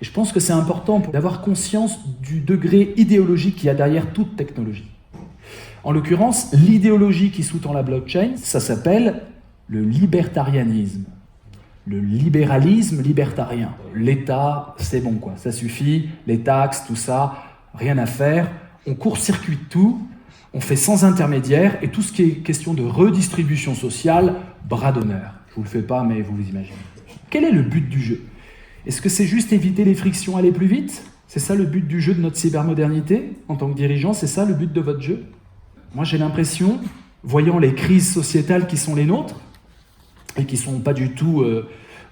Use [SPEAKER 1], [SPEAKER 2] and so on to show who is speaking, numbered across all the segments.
[SPEAKER 1] Et je pense que c'est important d'avoir conscience du degré idéologique qu'il y a derrière toute technologie. En l'occurrence, l'idéologie qui sous-tend la blockchain, ça s'appelle le libertarianisme. Le libéralisme libertarien. L'État, c'est bon quoi, ça suffit, les taxes, tout ça, rien à faire. On court-circuite tout, on fait sans intermédiaire, et tout ce qui est question de redistribution sociale, bras d'honneur. Je vous le fais pas, mais vous vous imaginez. Quel est le but du jeu? Est-ce que c'est juste éviter les frictions, aller plus vite? C'est ça le but du jeu de notre cybermodernité? En tant que dirigeant, c'est ça le but de votre jeu? Moi, j'ai l'impression, voyant les crises sociétales qui sont les nôtres, et qui ne sont pas du tout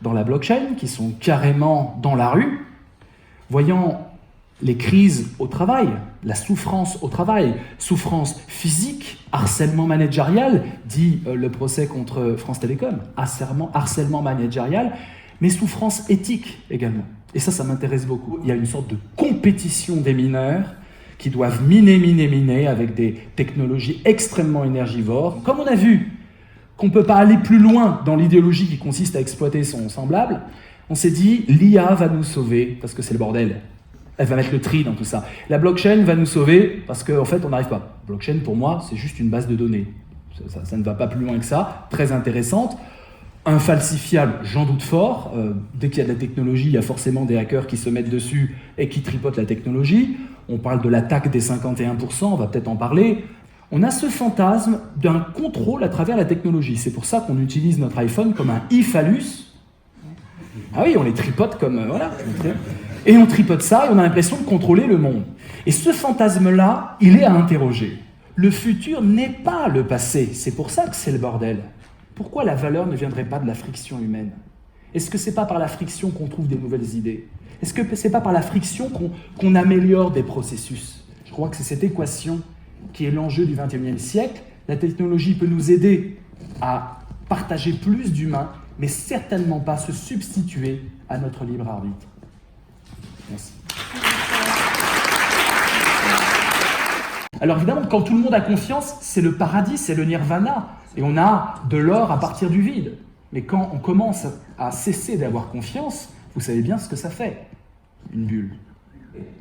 [SPEAKER 1] dans la blockchain, qui sont carrément dans la rue, voyant les crises au travail, la souffrance au travail, souffrance physique, harcèlement managérial, dit le procès contre France Télécom, harcèlement managérial, mais souffrance éthique également. Et ça m'intéresse beaucoup. Il y a une sorte de compétition des mineurs qui doivent miner avec des technologies extrêmement énergivores. Comme on a vu qu'on ne peut pas aller plus loin dans l'idéologie qui consiste à exploiter son semblable, on s'est dit, l'IA va nous sauver, parce que c'est le bordel. Elle va mettre le tri dans tout ça. La blockchain va nous sauver, parce qu'en fait, on n'arrive pas. Blockchain, pour moi, c'est juste une base de données. Ça ne va pas plus loin que ça, très intéressante. Infalsifiable, j'en doute fort. Dès qu'il y a de la technologie, il y a forcément des hackers qui se mettent dessus et qui tripotent la technologie. On parle de l'attaque des 51%, on va peut-être en parler. On a ce fantasme d'un contrôle à travers la technologie. C'est pour ça qu'on utilise notre iPhone comme un e-phallus. Ah oui, on les tripote comme... voilà. Et on tripote ça et on a l'impression de contrôler le monde. Et ce fantasme-là, il est à interroger. Le futur n'est pas le passé. C'est pour ça que c'est le bordel. Pourquoi la valeur ne viendrait pas de la friction humaine? Est-ce que c'est pas par la friction qu'on trouve des nouvelles idées? Est-ce que c'est pas par la friction qu'on améliore des processus? Je crois que c'est cette équation qui est l'enjeu du XXIe siècle. La technologie peut nous aider à partager plus d'humains, mais certainement pas se substituer à notre libre arbitre. Merci. Alors évidemment, quand tout le monde a confiance, c'est le paradis, c'est le nirvana. Et on a de l'or à partir du vide. Mais quand on commence à cesser d'avoir confiance, vous savez bien ce que ça fait. Une bulle.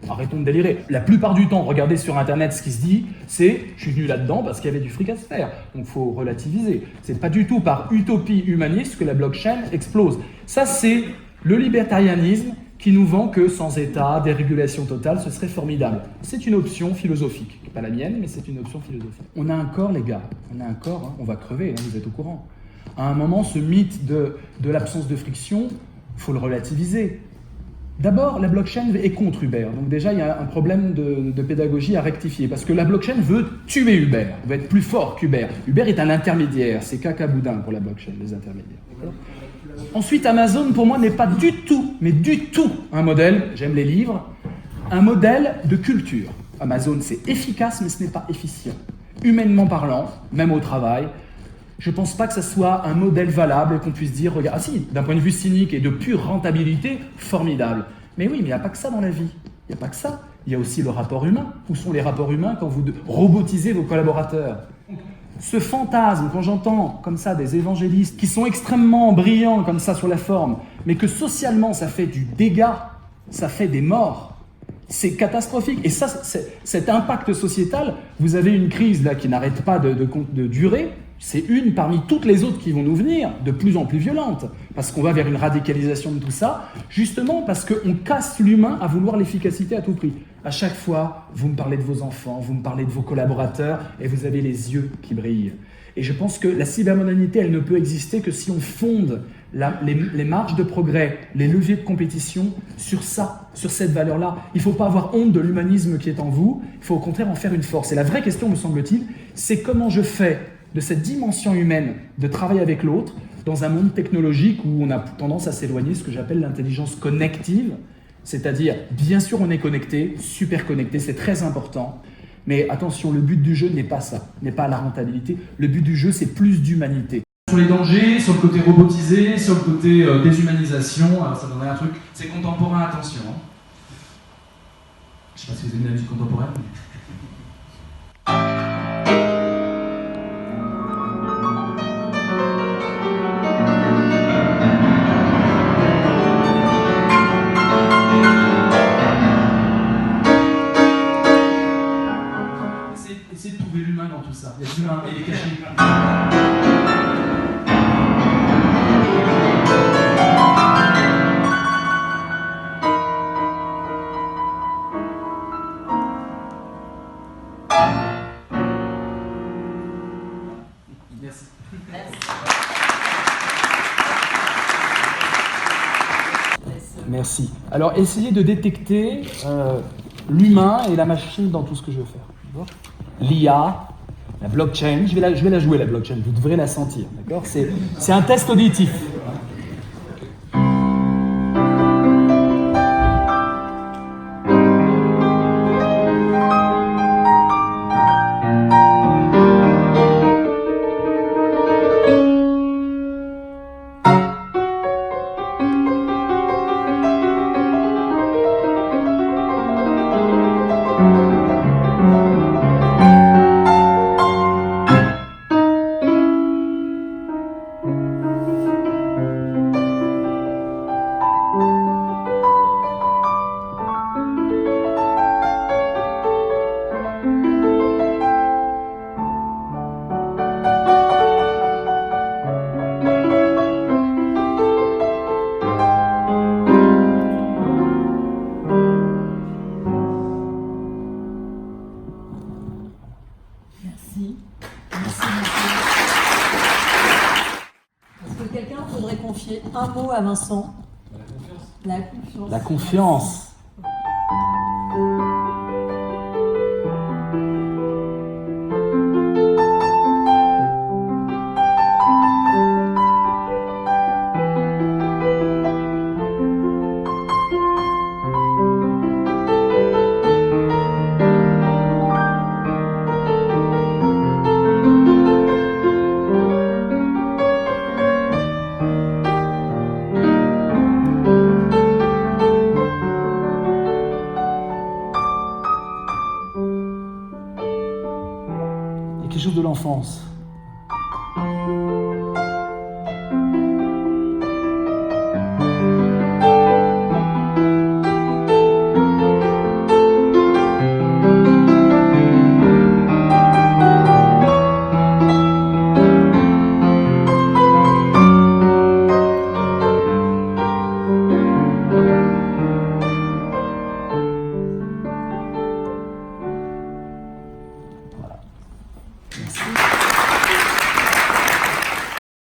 [SPEAKER 1] Arrêtons de délirer. La plupart du temps, regardez sur Internet ce qui se dit, c'est « je suis venu là-dedans parce qu'il y avait du fric à se faire ». Donc il faut relativiser. C'est pas du tout par utopie humaniste que la blockchain explose. Ça, c'est le libertarianisme qui nous vend que sans État, dérégulation totale, ce serait formidable. C'est une option philosophique. Pas la mienne, mais c'est une option philosophique. On a un corps, les gars. On a un corps, hein. On va crever, hein, vous êtes au courant. À un moment, ce mythe de l'absence de friction, il faut le relativiser. D'abord, la blockchain est contre Uber. Donc déjà, il y a un problème de pédagogie à rectifier. Parce que la blockchain veut tuer Uber, veut être plus fort qu'Uber. Uber est un intermédiaire. C'est caca boudin pour la blockchain, les intermédiaires. Ensuite, Amazon, pour moi, n'est pas du tout, mais du tout, un modèle, j'aime les livres, un modèle de culture. Amazon, c'est efficace, mais ce n'est pas efficient. Humainement parlant, même au travail, je ne pense pas que ce soit un modèle valable qu'on puisse dire, regarde, ah si, d'un point de vue cynique et de pure rentabilité, formidable. Mais oui, mais il n'y a pas que ça dans la vie. Il n'y a pas que ça. Il y a aussi le rapport humain. Où sont les rapports humains quand vous robotisez vos collaborateurs? Ce fantasme, quand j'entends comme ça des évangélistes qui sont extrêmement brillants comme ça sur la forme, mais que socialement ça fait du dégât, ça fait des morts, c'est catastrophique. Et ça, cet impact sociétal, vous avez une crise là qui n'arrête pas de durer. C'est une parmi toutes les autres qui vont nous venir, de plus en plus violentes, parce qu'on va vers une radicalisation de tout ça, justement parce qu'on casse l'humain à vouloir l'efficacité à tout prix. À chaque fois, vous me parlez de vos enfants, vous me parlez de vos collaborateurs, et vous avez les yeux qui brillent. Et je pense que la cybermodernité, elle ne peut exister que si on fonde les marges de progrès, les leviers de compétition sur ça, sur cette valeur-là. Il ne faut pas avoir honte de l'humanisme qui est en vous, il faut au contraire en faire une force. Et la vraie question, me semble-t-il, c'est comment je fais de cette dimension humaine de travail avec l'autre dans un monde technologique où on a tendance à s'éloigner, ce que j'appelle l'intelligence connective, c'est-à-dire, bien sûr on est connecté, super connecté, c'est très important, mais attention, le but du jeu n'est pas ça, n'est pas la rentabilité, le but du jeu c'est plus d'humanité. Sur les dangers, sur le côté robotisé, sur le côté déshumanisation, alors ça donnerait un truc, c'est contemporain, attention. Hein. Je ne sais pas si vous aimez la musique contemporaine, mais... dans tout ça. Il y a de l'humain et des cachets. Merci. Merci. Alors, essayez de détecter l'humain et la machine dans tout ce que je vais faire. L'IA, la blockchain, je vais la jouer, la blockchain, vous devrez la sentir. D'accord ? C'est un test auditif.
[SPEAKER 2] Merci. Merci. Est-ce que quelqu'un voudrait confier un mot à Vincent ? La confiance.
[SPEAKER 1] La confiance. Quelque chose de l'enfance.